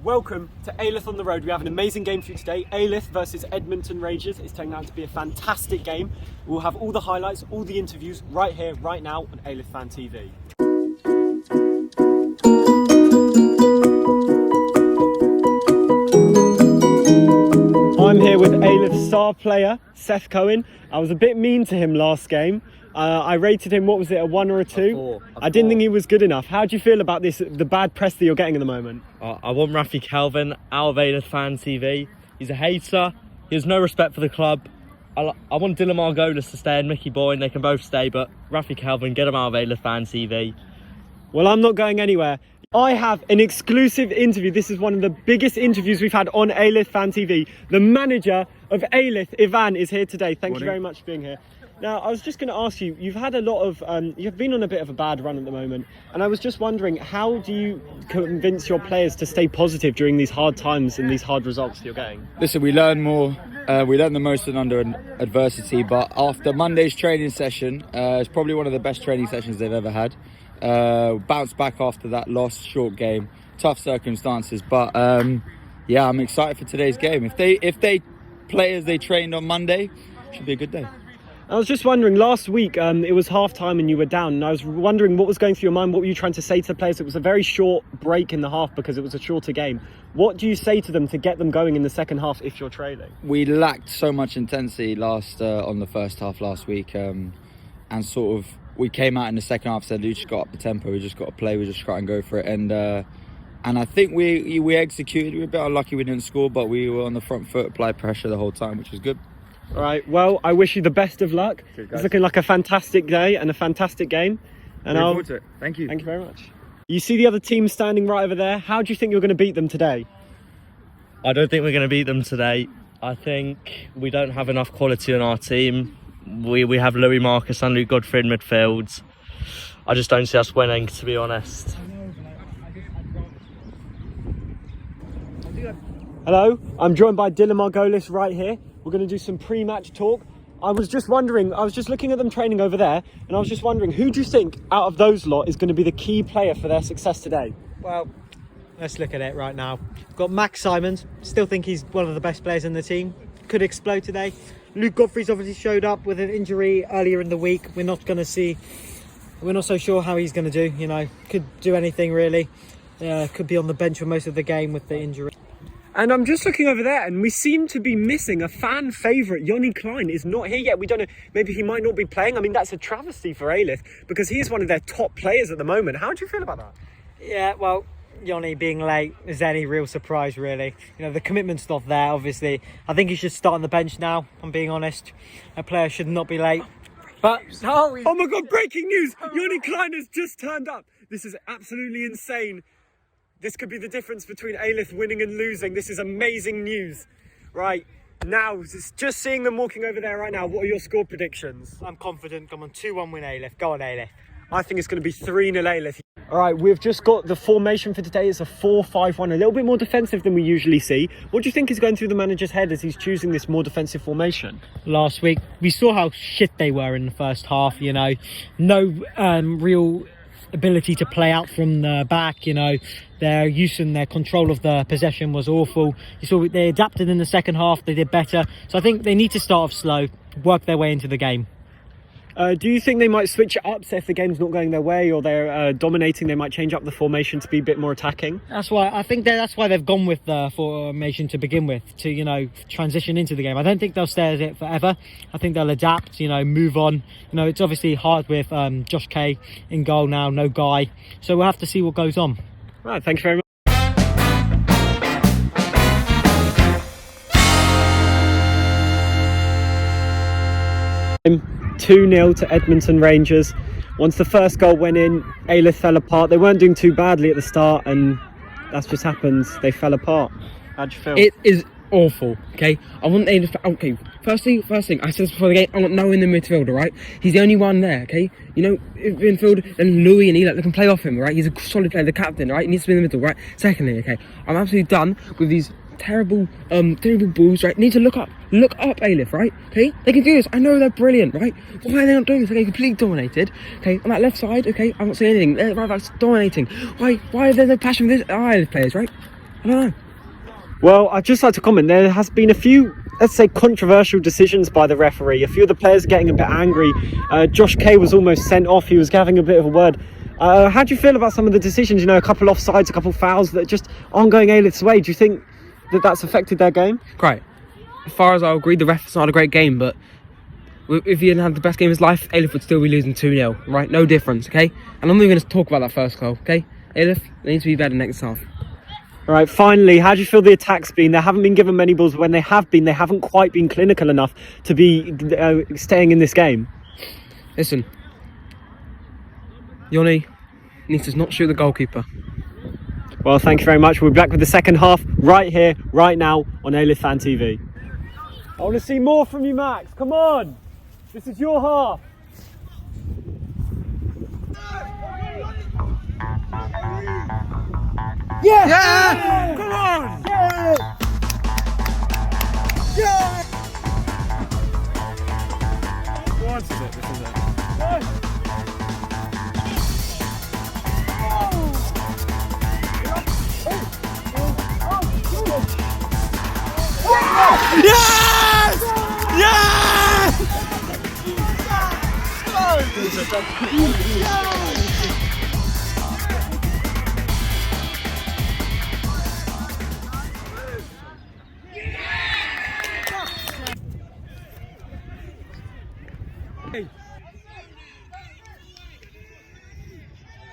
Welcome to Alyth on the Road. We have an amazing game for you today. Alyth versus Edmonton Rangers. It's turning out to be a fantastic game. We'll have all the highlights, all the interviews right here, right now on Alyth Fan TV. I'm here with Alyth's star player, Seth Cohen. I was a bit mean to him last game. I rated him, what was it, a 1 or a 2? I didn't think he was good enough. How do you feel about this, the bad press that you're getting at the moment? I want Rafi Calvin out of Alyth Fan TV. He's a hater. He has no respect for the club. I want Dylan Margolis to stay and Mickey Boyne. They can both stay, but Rafi Calvin, get him out of Alyth Fan TV. Well, I'm not going anywhere. I have an exclusive interview. This is one of the biggest interviews we've had on Alyth Fan TV. The manager of Alyth, Ivan, is here today. Thank you very much for being here. Now, I was just going to ask you, you've had a lot of, you've been on a bit of a bad run at the moment, and I was just wondering, how do you convince your players to stay positive during these hard times and these hard results that you're getting? Listen, we learn more, we learn the most under adversity, but after Monday's training session, it's probably one of the best training sessions they've ever had. Bounced back after that loss, short game, tough circumstances, but yeah, I'm excited for today's game. If they play as they trained on Monday, it should be a good day. I was just wondering, last week it was half time and you were down, and I was wondering what was going through your mind. What were you trying to say to the players? It was a very short break in the half because it was a shorter game. What do you say to them to get them going in the second half if you're trailing? We lacked so much intensity on the first half last week, and sort of we came out in the second half, said we just got up the tempo, we just got to play, we just try and go for it, and I think we executed. We were a bit unlucky we didn't score, but we were on the front foot, applied pressure the whole time, which was good. All right, well, I wish you the best of luck. It's looking like a fantastic day and a fantastic game. And Looking forward to it. Thank you. Thank you very much. You see the other team standing right over there. How do you think you're going to beat them today? I don't think we're going to beat them today. I think we don't have enough quality on our team. We have Louis Marcus and Luke Godfrey in midfield. I just don't see us winning, to be honest. Hello, I'm joined by Dylan Margolis right here. We're going to do some pre-match talk. I was just looking at them training over there, and I was just wondering, who do you think out of those lot is going to be the key player for their success today? Well, let's look at it right now. We've got Max Simons, still think he's one of the best players in the team. Could explode today. Luke Godfrey's obviously showed up with an injury earlier in the week. We're not so sure how he's going to do, could do anything really. Could be on the bench for most of the game with the injury. And I'm just looking over there, and we seem to be missing a fan favourite. Yoni Klein is not here yet. We don't know, maybe he might not be playing. I mean, that's a travesty for Alyth because he is one of their top players at the moment. How do you feel about that? Yeah, well, Yoni being late is any real surprise, really. The commitment's not there, obviously. I think he should start on the bench now, I'm being honest. A player should not be late. But oh my God, breaking news! Yoni Klein has just turned up. This is absolutely insane. This could be the difference between Alyth winning and losing. This is amazing news. Right, now, just seeing them walking over there right now, what are your score predictions? I'm confident. Come on, 2-1 win Alyth. Go on, Alyth. I think it's going to be 3-0 Alyth. All right, we've just got the formation for today. It's a 4-5-1, a little bit more defensive than we usually see. What do you think is going through the manager's head as he's choosing this more defensive formation? Last week, we saw how shit they were in the first half, No real ability to play out from the back, their use and their control of the possession was awful. You saw they adapted in the second half, they did better. So I think they need to start off slow, work their way into the game. Do you think they might switch it up, so if the game's not going their way or they're dominating, they might change up the formation to be a bit more attacking? That's why they've gone with the formation to begin with, to transition into the game. I don't think they'll stay as it forever. I think they'll adapt, move on. It's obviously hard with Josh Kay in goal now, no Guy, so we'll have to see what goes on. Right, thank you very much. 2-0 to Edmonton Rangers. Once the first goal went in, Alyth fell apart. They weren't doing too badly at the start, and that's just happened. They fell apart. How'd you feel? It is awful, okay? I want Alyth. Okay, first thing, I said this before the game, I want Noah in the midfield, alright? He's the only one there, okay? Midfield, and Louis and Eli, they can play off him, right? He's a solid player, the captain, right? He needs to be in the middle, right? Secondly, okay, I'm absolutely done with these terrible balls, right? Need to look up Alyth, right? Okay, they can do this. I know they're brilliant, right? Why are they not doing this? Okay, completely dominated. Okay, on that left side, okay, I'm not saying anything. Right back's dominating. Why are there no passion for this Alyth players, right? I don't know. Well, I'd just like to comment, there has been a few, let's say, controversial decisions by the referee. A few of the players getting a bit angry. Josh Kay was almost sent off. He was having a bit of a word. How do you feel about some of the decisions? You know, a couple offsides, a couple fouls that just aren't going Alyth's way. Do you think that that's affected their game? Great. As far as I agree, the ref's not a great game, but if he didn't have the best game of his life, Alyth would still be losing 2-0, right? No difference, okay? And I'm not even going to talk about that first goal, okay? Alyth needs to be better next half. All right, finally, how do you feel the attack's been? They haven't been given many balls. When they have been, they haven't quite been clinical enough to be staying in this game. Listen, Yoni needs to not shoot the goalkeeper. Well, thank you very much. We'll be back with the second half right here, right now on Alyth Fan TV. I want to see more from you, Max. Come on. This is your half. Yeah! Yeah! Come on! Yeah! Yeah! What is it? This is it. Yes! Yes!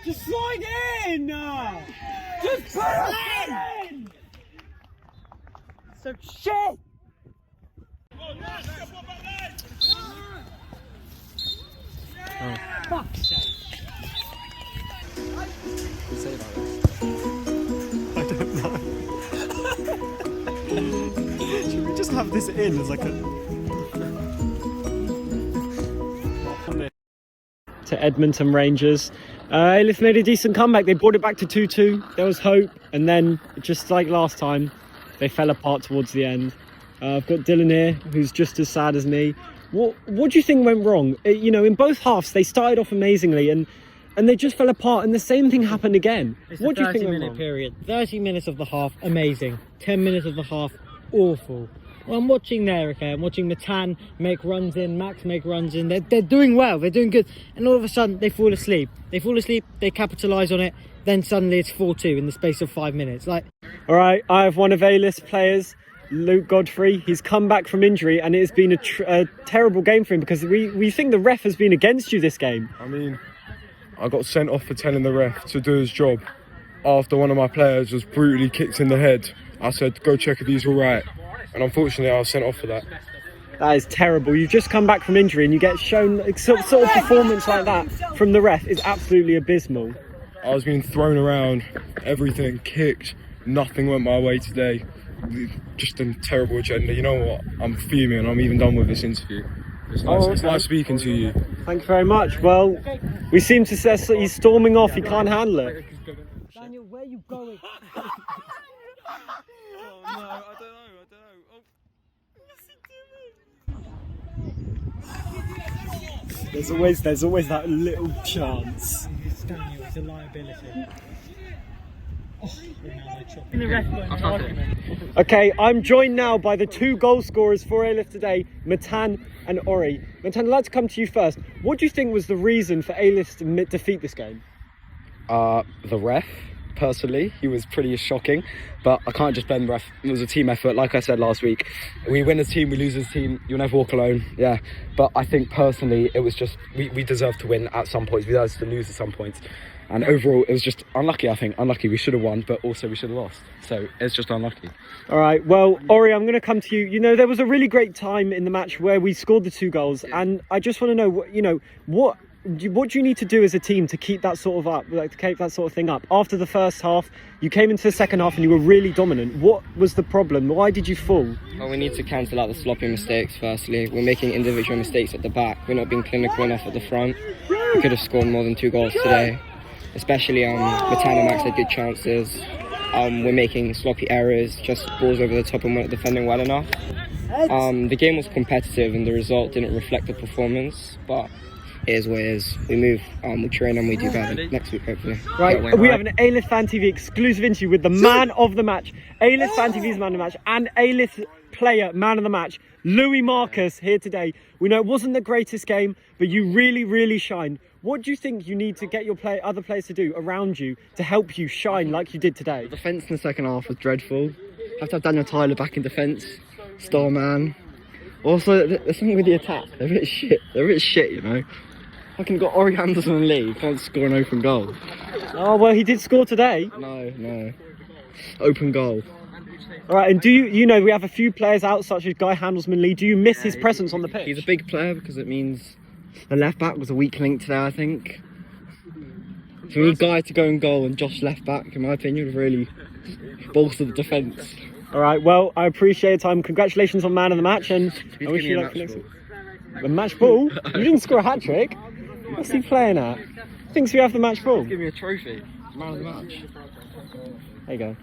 Just slide in! Just put it in! So shit! Oh. Fuck's sake. I don't know. Should we just have this in as like a... To Edmonton Rangers. Alyth made a decent comeback. They brought it back to 2-2. There was hope, and then just like last time, they fell apart towards the end. I've got Dylan here, who's just as sad as me. What do you think went wrong? You know, in both halves, they started off amazingly, and they just fell apart, and the same thing happened again. What do you think went wrong? 30-minute period. 30 minutes of the half, amazing. 10 minutes of the half, awful. Well, I'm watching there, okay? I'm watching Matan make runs in, Max make runs in. They're doing well, they're doing good. And all of a sudden, they fall asleep. They capitalise on it, then suddenly it's 4-2 in the space of 5 minutes. Like, all right, I have one of Alyth's players, Luke Godfrey. He's come back from injury, and it has been a terrible game for him because we think the ref has been against you this game. I mean, I got sent off for telling the ref to do his job after one of my players was brutally kicked in the head. I said, go check if he's all right. And unfortunately, I was sent off for that. That is terrible. You've just come back from injury and you get shown sort of performance like that from the ref is absolutely abysmal. I was being thrown around, everything, kicked, nothing went my way today. Just a terrible agenda. You know what? I'm fuming. I'm even done with this interview. It's nice speaking to you. Thank you very much. Well, we seem to say he's storming off. He can't handle it. Daniel, where are you going? Oh, no, I don't know. There's always that little chance. Daniel, it's a liability. Okay, I'm joined now by the two goal scorers for Alyth today, Matan and Ori. Matan, I'd like to come to you first. What do you think was the reason for Alyth to defeat this game? The ref. Personally, he was pretty shocking, but I can't just blame the ref. It was a team effort. Like I said last week, we win as a team, we lose as a team. You'll never walk alone. Yeah, but I think personally it was just we deserved to win at some points. We deserved to lose at some points, and overall it was just unlucky. I think unlucky. We should have won, but also we should have lost. So it's just unlucky. All right, well, Ori, I'm going to come to you. You know, there was a really great time in the match where we scored the 2 goals, and I just want to know, what do you need to do as a team to keep that sort of up, like to keep that sort of thing up? After the first half, you came into the second half and you were really dominant. What was the problem? Why did you fall? Well, we need to cancel out the sloppy mistakes, firstly. We're making individual mistakes at the back. We're not being clinical enough at the front. We could have scored more than 2 goals today. Especially Matan and Max had good chances. We're making sloppy errors, just balls over the top and we're not defending well enough. The game was competitive and the result didn't reflect the performance, but it is what it is. We move on, we train and we do better next week, hopefully. Right, we have an Alyth Fan TV exclusive interview with the man of the match, Alyth Fan TV's man of the match, and Alyth player man of the match, Louis Marcus, here today. We know it wasn't the greatest game, but you really shined. What do you think you need to get your other players to do around you to help you shine like you did today? The defence in the second half was dreadful. Have to have Daniel Tyler back in defence, star man. Also, there's something with the attack. They're a bit shit. They're a bit shit, you know. Fucking got Ori Anderson and Lee. Can't score an open goal. Oh, well, he did score today. No. Open goal. All right, and do you know, we have a few players out, such as Guy Handelsman Lee. Do you miss his presence on the pitch? He's a big player because it means the left back was a weak link today, I think. So we need Guy to go in goal and Josh left back, in my opinion, would really bolster the defence. All right, well, I appreciate your time. Congratulations on man of the match, and I wish you luck for next week. The match ball? You didn't score a hat-trick. What's he playing at? Thinks we have the match ball. Give me a trophy. Man of the match. There you go.